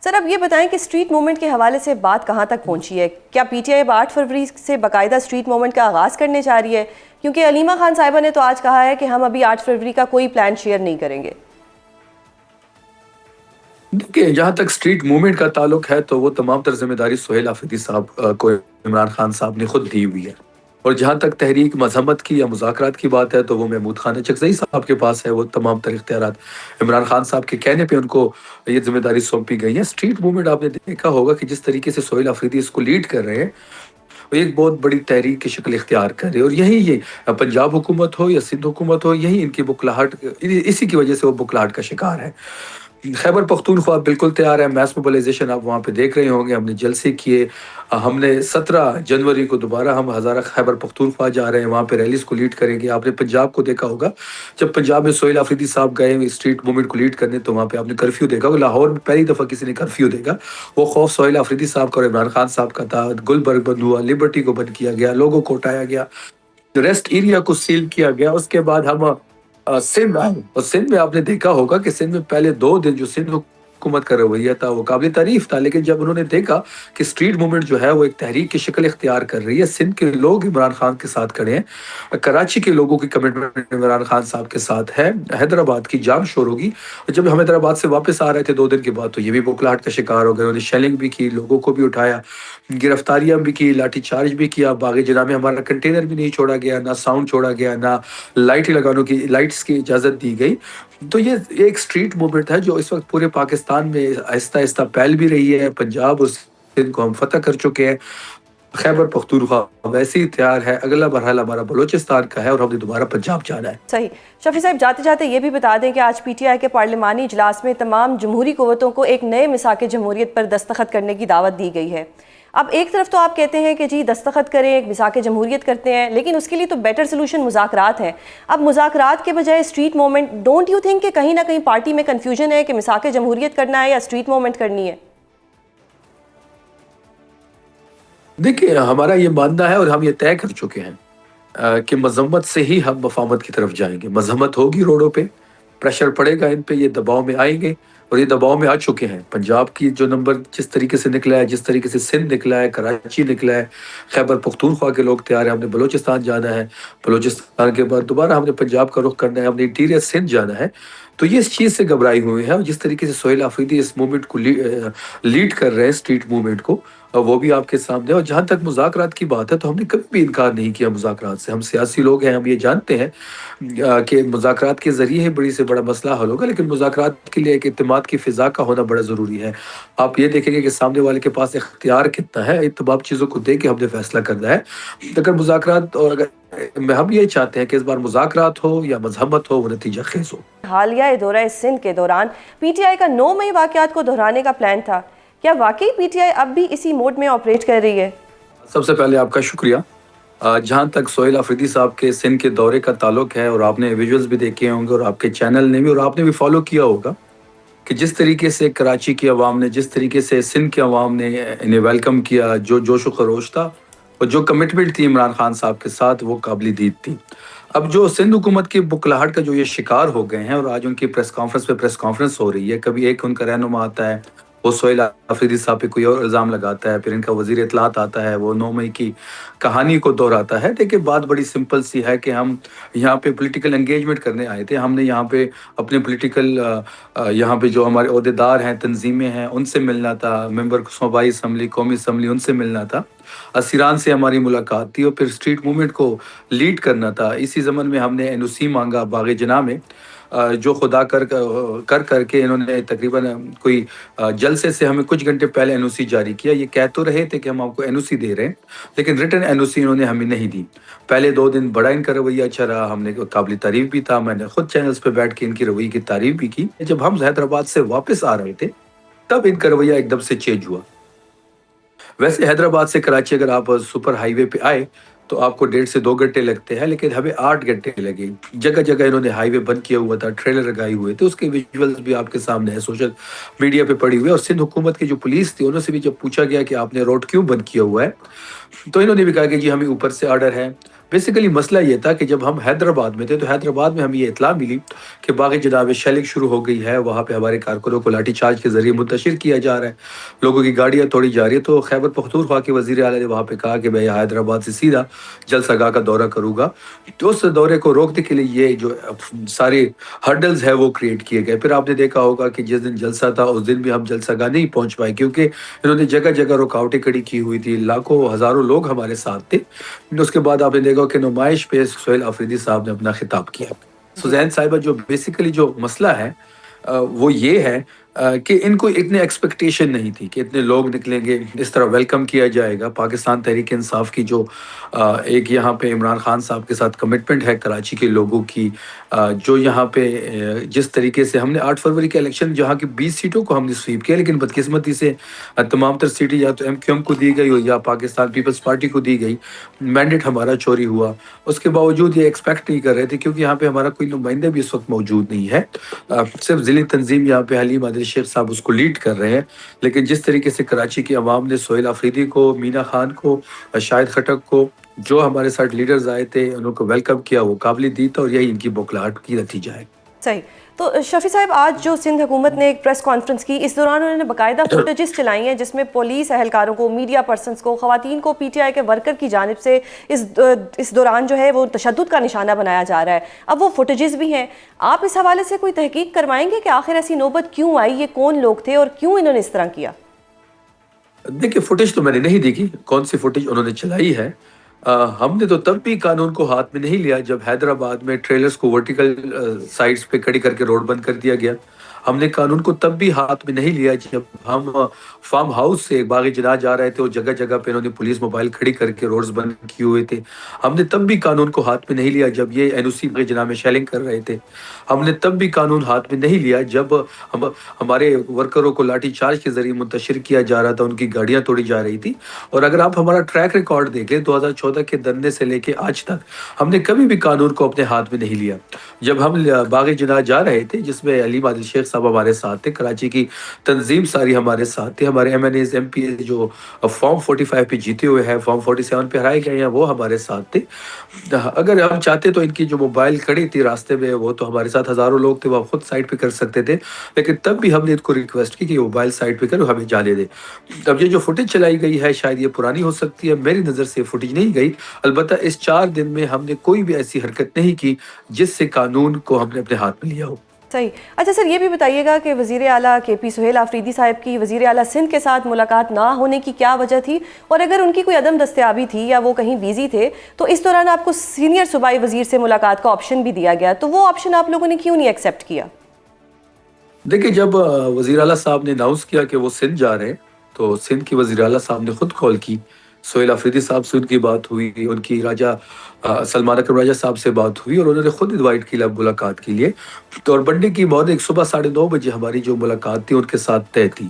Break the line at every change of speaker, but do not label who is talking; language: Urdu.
سر اب یہ بتائیں کہ اسٹریٹ موومنٹ کے حوالے سے بات کہاں تک پہنچی ہے؟ کیا پی ٹی آئی اب 8 فروری سے باقاعدہ اسٹریٹ موومنٹ کا آغاز کرنے جا رہی ہے؟ کیونکہ علیمہ خان صاحبہ نے تو آج کہا ہے کہ ہم ابھی 8 فروری کا کوئی پلان شیئر نہیں کریں گے۔
دیکھیں، جہاں تک اسٹریٹ موومنٹ کا تعلق ہے تو وہ تمام تر ذمہ داری سہیل آفریدی صاحب کو عمران خان صاحب نے خود دی ہوئی ہے، اور جہاں تک تحریک مذمت کی یا مذاکرات کی بات ہے تو وہ محمود خان چکزئی صاحب کے پاس ہے۔ وہ تمام تر اختیارات عمران خان صاحب کے کہنے پہ ان کو یہ ذمہ داری سونپی گئی ہے۔ اسٹریٹ موومنٹ آپ نے دیکھا ہوگا کہ جس طریقے سے سہیل آفریدی اس کو لیڈ کر رہے ہیں، وہ ایک بہت بڑی تحریک کی شکل اختیار کر رہے ہیں، اور یہی یہ پنجاب حکومت ہو یا سندھ حکومت ہو، یہی ان کی بکلاہٹ، اسی کی وجہ سے وہ بکلاہٹ کا شکار ہے۔ خیبر پختونخوا بالکل تیار ہے، میس موبلائزیشن آپ وہاں پہ دیکھ رہے ہوں گے، ہم نے جلسے کیے، ہم نے 17 جنوری کو دوبارہ ہم ہزارہ خیبر پختونخوا جا رہے ہیں، وہاں پہ ریلیز کو لیڈ کریں گے۔ آپ نے پنجاب کو دیکھا ہوگا، جب پنجاب میں سہیل آفریدی صاحب گئے اسٹریٹ موومنٹ کو لیڈ کرنے تو وہاں پہ آپ نے کرفیو دیکھا ہوگا۔ لاہور میں پہلی دفعہ کسی نے کرفیو دیکھا، وہ خوف سہیل آفریدی صاحب کا اور عمران خان صاحب کا تھا۔ گلبرگ بند ہوا، لبرٹی کو بند کیا گیا، لوگوں کو اٹھایا گیا، ریسٹ ایریا کو سیل کیا گیا۔ اس کے بعد ہم سندھ آئے، اور سندھ میں آپ نے دیکھا ہوگا کہ سندھ میں پہلے 2 دن جو سندھ حکومت کا رویہ تھا وہ قابل تعریف تھا، لیکن جب انہوں نے دیکھا کہ اسٹریٹ موومنٹ جو ہے وہ ایک تحریک کی شکل اختیار کر رہی ہے، سندھ کے لوگ عمران خان کے ساتھ کھڑے ہیں، کراچی کے لوگوں کی کمٹمنٹ عمران خان صاحب کے ساتھ ہے، حیدرآباد کی جام شور ہوگی۔ اور جب ہم حیدرآباد سے واپس آ رہے تھے 2 دن کے بعد تو یہ بھی بکلاہٹ کا شکار ہو گئے، انہوں نے شیلنگ بھی کی، لوگوں کو بھی اٹھایا، گرفتاریاں بھی کی، لاٹھی چارج بھی کیا۔ باغ جناح میں ہمارا کنٹینر بھی نہیں چھوڑا گیا، نہ ساؤنڈ چھوڑا گیا، نہ لائٹس کی اجازت دی گئی۔ تو یہ ایک اسٹریٹ موومنٹ ہے جو اس وقت پورے پاکستان میں آہستہ آہستہ پھیل بھی رہی ہے۔ پنجاب اور سندھ کو ہم فتح کر چکے ہیں، خیبر پختونخوا ویسے ہی تیار ہے، اگلا مرحلہ ہمارا بلوچستان کا ہے اور ہم نے دوبارہ پنجاب جانا ہے۔
صحیح۔ شفیع صاحب، جاتے جاتے یہ بھی بتا دیں کہ آج پی ٹی آئی کے پارلیمانی اجلاس میں تمام جمہوری قوتوں کو ایک نئے میثاق جمہوریت پر دستخط کرنے کی دعوت دی گئی ہے۔ اب ایک طرف تو آپ کہتے ہیں کہ جی دستخط کریں، ایک میثاق جمہوریت کرتے ہیں، لیکن اس کے لیے تو بیٹر سلوشن مذاکرات ہے۔ اب مذاکرات کے بجائے street movement, don't you think کہ کہیں نہ کہیں پارٹی میں کنفیوژن ہے کہ میثاق جمہوریت کرنا ہے یا اسٹریٹ موومنٹ کرنی ہے؟
دیکھیں، ہمارا یہ ماننا ہے اور ہم یہ طے کر چکے ہیں کہ مذمت سے ہی ہم مفاہمت کی طرف جائیں گے۔ مذمت ہوگی روڈوں پہ، پریشر پڑے گا ان پہ، یہ دباؤ میں آئیں گے اور یہ دباؤ میں آ چکے ہیں۔ پنجاب کی جو نمبر جس طریقے سے نکلا ہے، جس طریقے سے سندھ نکلا ہے، کراچی نکلا ہے، خیبر پختونخوا کے لوگ تیار ہیں، ہم نے بلوچستان جانا ہے، بلوچستان کے بعد دوبارہ ہم نے پنجاب کا رخ کرنا ہے، ہم نے انٹیریئر سندھ جانا ہے۔ تو یہ اس چیز سے گھبرائی ہوئی ہے، اور جس طریقے سے سہیل آفریدی اس موومنٹ کو لیڈ کر رہے ہیں، اسٹریٹ موومنٹ کو، وہ بھی آپ کے سامنے۔ اور جہاں تک مذاکرات کی بات ہے تو ہم نے کبھی بھی انکار نہیں کیا مذاکرات سے۔ ہم سیاسی لوگ ہیں، ہم یہ جانتے ہیں کہ مذاکرات کے ذریعے ہی بڑی سے بڑا مسئلہ حل ہوگا، لیکن مذاکرات کے لیے ایک اعتماد کی فضا کا ہونا بڑا ضروری ہے۔ آپ یہ دیکھیں گے کہ سامنے والے کے پاس اختیار کتنا ہے، ان تمام چیزوں کو دیکھ کے ہم نے فیصلہ کرنا ہے۔ اگر مذاکرات اور اگر ہم یہ چاہتے ہیں کہ اس بار مذاکرات ہو یا مذمت ہو، وہ نتیجہ خیز ہو۔
حالیہ دورہ سندھ کے دوران پی ٹی آئی کا 9 مئی واقعات کو دہرانے کا پلان تھا، کیا واقعی پی ٹی آئی اب بھی اسی موڈ میں آپریٹ کر رہی ہے؟
سب سے پہلے آپ کا شکریہ۔ جہاں تک سہیل آفریدی صاحب کے سندھ کے دورے کا تعلق ہے، اور آپ نے ویژولز بھی دیکھے ہوں گے اور آپ کے چینل نے بھی، اور آپ نے بھی فالو کیا ہوگا کہ جس طریقے سے کراچی کی عوام نے، جس طریقے سے سندھ کی عوام نے انہیں ویلکم کیا، جو جوش و خروش تھا اور جو کمٹمنٹ تھی عمران خان صاحب کے ساتھ، وہ قابل دید تھی۔ اب جو سندھ حکومت کی بکلاہٹ کا جو یہ شکار ہو گئے ہیں، اور آج ان کی پریس کانفرنس پہ پریس کانفرنس ہو رہی ہے، کبھی ایک ان کا رہنما آتا ہے، وہ سہیل آفریدی صاحب پہ کوئی اور الزام لگاتا ہے، پھر ان کا وزیر اطلاعات آتا ہے، وہ 9 مئی کی کہانی کو دہراتا ہے۔ دیکھیں، بات بڑی سمپل سی ہے کہ ہم یہاں پہ پولیٹیکل انگیجمنٹ کرنے آئے تھے۔ ہم نے یہاں پہ اپنے پولیٹیکل یہاں پہ جو ہمارے عہدیدار ہیں، تنظیمیں ہیں، ان سے ملنا تھا، ممبر صوبائی اسمبلی، قومی اسمبلی، ان سے ملنا تھا، اسیران سے ہماری ملاقات تھی، اور پھر اسٹریٹ موومنٹ کو لیڈ کرنا تھا۔ اسی ضمن میں ہم نے این او سی مانگا باغ جناح میں، جو خدا کر کے انہوں نے تقریباً کوئی جلسے سے ہمیں کچھ گھنٹے پہلے این او سی جاری کیا۔ یہ کہہ تو رہے تھے کہ ہم آپ کو این او سی دے رہے ہیں، لیکن ریٹن این او سی انہوں نے ہمیں نہیں دی۔ پہلے 2 دن بڑا ان کا رویہ اچھا رہا، ہم نے قابل تعریف بھی تھا، میں نے خود چینلز پہ بیٹھ کے ان کی رویے کی تعریف بھی کی۔ جب ہم حیدرآباد سے واپس آ رہے تھے تب ان کا رویہ ایک دم سے چینج ہوا۔ ویسے حیدرآباد سے کراچی اگر آپ سپر ہائی وے پہ آئے تو آپ کو 1.5 سے 2 گھنٹے لگتے ہیں، لیکن ہمیں 8 گھنٹے لگے۔ جگہ جگہ انہوں نے ہائی وے بند کیا ہوا تھا، ٹریلر لگائے ہوئے تھے، اس کے ویژولز بھی آپ کے سامنے ہیں، سوشل میڈیا پہ پڑی ہوئے۔ اور سندھ حکومت کی جو پولیس تھی، انہوں سے بھی جب پوچھا گیا کہ آپ نے روڈ کیوں بند کیا ہوا ہے، تو انہوں نے بھی کہا کہ جی ہمیں اوپر سے آرڈر ہے۔ بیسیکلی مسئلہ یہ تھا کہ جب ہم حیدرآباد میں تھے تو حیدرآباد میں ہمیں یہ اطلاع ملی کہ باغ جناب شیلنگ شروع ہو گئی ہے، وہاں پہ ہمارے کارکنوں کو لاٹھی چارج کے ذریعے منتشر کیا جا رہا ہے، لوگوں کی گاڑیاں توڑی جا رہی ہے۔ تو خیبر پختونخوا کے وزیر اعلیٰ نے وہاں پہ کہا کہ میں حیدرآباد سے سیدھا جلسہ گاہ کا دورہ کروں گا، تو اس دورے کو روکنے کے لیے یہ جو سارے ہرڈلز ہے وہ کریٹ کیے گئے۔ پھر آپ نے دیکھا ہوگا کہ جس دن جلسہ تھا اس دن بھی ہم جلسہ گاہ نہیں پہنچ پائے، کیونکہ انہوں نے جگہ جگہ رکاوٹیں کھڑی کی ہوئی تھی، لاکھوں ہزاروں لوگ ہمارے ساتھ تھے۔ اس کے بعد آپ نے دیکھا کہ نمائش پہ سہیل آفریدی صاحب نے اپنا خطاب کیا۔
جی
سزین صاحبہ جو بیسیکلی جو مسئلہ ہے وہ یہ ہے کہ ان کو اتنے ایکسپیکٹیشن نہیں تھی کہ اتنے لوگ نکلیں گے، اس طرح ویلکم کیا جائے گا۔ پاکستان تحریک انصاف کی جو ایک یہاں پہ عمران خان صاحب کے ساتھ کمٹمنٹ ہے کراچی کے لوگوں کی، جو یہاں پہ جس طریقے سے ہم نے 8 فروری کے الیکشن جہاں کی 20 سیٹوں کو ہم نے سویپ کیا، لیکن بدقسمتی سے تمام تر سیٹیں یا تو ایم کیو ایم کو دی گئی یا پاکستان پیپلز پارٹی کو دی گئی، مینڈیٹ ہمارا چوری ہوا۔ اس کے باوجود یہ ایکسپیکٹ نہیں کر رہے تھے، کیونکہ یہاں پہ ہمارا کوئی نمائندہ بھی اس وقت موجود نہیں ہے، صرف ضلعی تنظیم یہاں پہ حلیم عادل شیخ صاحب اس کو لیڈ کر رہے ہیں۔ لیکن جس طریقے سے کراچی کی عوام نے سہیل آفریدی کو، مینا خان کو، شاہد خٹک کو، جو ہمارے ساتھ لیڈرز آئے تھے انہوں کو ویلکم کیا، وہ قابل دید تھا، اور یہی ان کی بوکھلاہٹ کی نتیجہ ہے۔
صحیح۔ تو شفیع صاحب، آج جو سندھ حکومت نے ایک پریس کانفرنس کی، اس دوران انہوں نے باقاعدہ فوٹیجز چلائی ہیں جس میں پولیس اہلکاروں کو، میڈیا پرسنز کو، خواتین کو پی ٹی آئی کے ورکر کی جانب سے اس دوران جو ہے وہ تشدد کا نشانہ بنایا جا رہا ہے۔ اب وہ فوٹیجز بھی ہیں، آپ اس حوالے سے کوئی تحقیق کروائیں گے کہ آخر ایسی نوبت کیوں آئی، یہ کون لوگ تھے اور کیوں انہوں نے اس طرح کیا؟
دیکھیں فوٹیج تو میں نے نہیں دیکھی، کون سی فوٹیج انہوں نے چلائی ہے۔ ہم نے تو تب بھی قانون کو ہاتھ میں نہیں لیا جب حیدرآباد میں ٹریلرز کو ورٹیکل سائڈز پہ کھڑی کر کے روڈ بند کر دیا گیا۔ ہم نے قانون کو تب بھی ہاتھ میں نہیں لیا جب ہم فارم ہاؤس سے باغ جناح جا رہے تھے اور جگہ جگہ پہ انہوں نے پولیس موبائل کھڑی کر کے روڈز بند کیے ہوئے تھے۔ ہم نے تب بھی قانون کو ہاتھ میں نہیں لیا جب یہ این او سی باغ جناح میں شیلنگ کر رہے تھے۔ ہم نے تب بھی قانون ہاتھ میں نہیں لیا جب ہمارے ورکروں کو لاٹھی چارج کے ذریعے منتشر کیا جا رہا تھا، ان کی گاڑیاں توڑی جا رہی تھی۔ اور اگر آپ ہمارا ٹریک ریکارڈ دیکھیں 2014 کے دھرنے سے لے کے آج تک ہم نے کبھی بھی قانون کو اپنے ہاتھ میں نہیں لیا۔ جب ہم باغ جناح جا رہے تھے جس میں حلیم عادل شیخ صاحب ہمارے ساتھ تھے، کراچی کی تنظیم ساری ہمارے ساتھ تھے، ہمارے MNAs M P جو فارم 45 پہ جیتے ہوئے ہیں، فارم 47 پہ ہرائے گئے ہیں، وہ ہمارے ساتھ تھے۔ اگر ہم چاہتے تو ان کی جو موبائل کھڑی تھی راستے میں، وہ تو ہمارے ساتھ ہزاروں لوگ تھے، وہ خود سائڈ پہ کر سکتے تھے، لیکن تب بھی ہم نے ان کو ریکویسٹ کی کہ موبائل سائڈ پہ کرو، ہمیں جانے دے۔ اب یہ جو فوٹیج چلائی گئی ہے شاید یہ پرانی ہو سکتی ہے، میری نظر سے فوٹیج نہیں گئی، البتہ اس 4 دن میں ہم نے کوئی بھی ایسی حرکت نہیں کی جس سے قانون کو ہم نے اپنے ہاتھ میں لیا ہو۔
صحیح۔ اچھا سر، یہ بھی بتائیے گا کہ وزیر اعلیٰ کے پی سہیل آفریدی صاحب کی وزیر اعلیٰ سندھ کے ساتھ ملاقات نہ ہونے کی کیا وجہ تھی، اور اگر ان کی کوئی عدم دستیابی تھی یا وہ کہیں بیزی تھے تو اس دوران آپ کو سینئر صوبائی وزیر سے ملاقات کا آپشن بھی دیا گیا، تو وہ آپشن آپ لوگوں نے کیوں نہیں ایکسیپٹ کیا؟
دیکھیں جب وزیر اعلیٰ صاحب نے اناؤنس کیا کہ وہ سندھ جا رہے ہیں تو سندھ کی وزیر اعلیٰ صاحب نے خود کال کی، سہیل آفریدی صاحب سے ان کی بات ہوئی، ان کی راجہ سلمان اکرم راجہ صاحب سے بات ہوئی، اور انہوں نے خود انوائٹ کیا ملاقات کے لیے۔ تو اور منڈے کی مارننگ صبح 9:30 بجے ہماری جو ملاقات تھی ان کے ساتھ طے تھی۔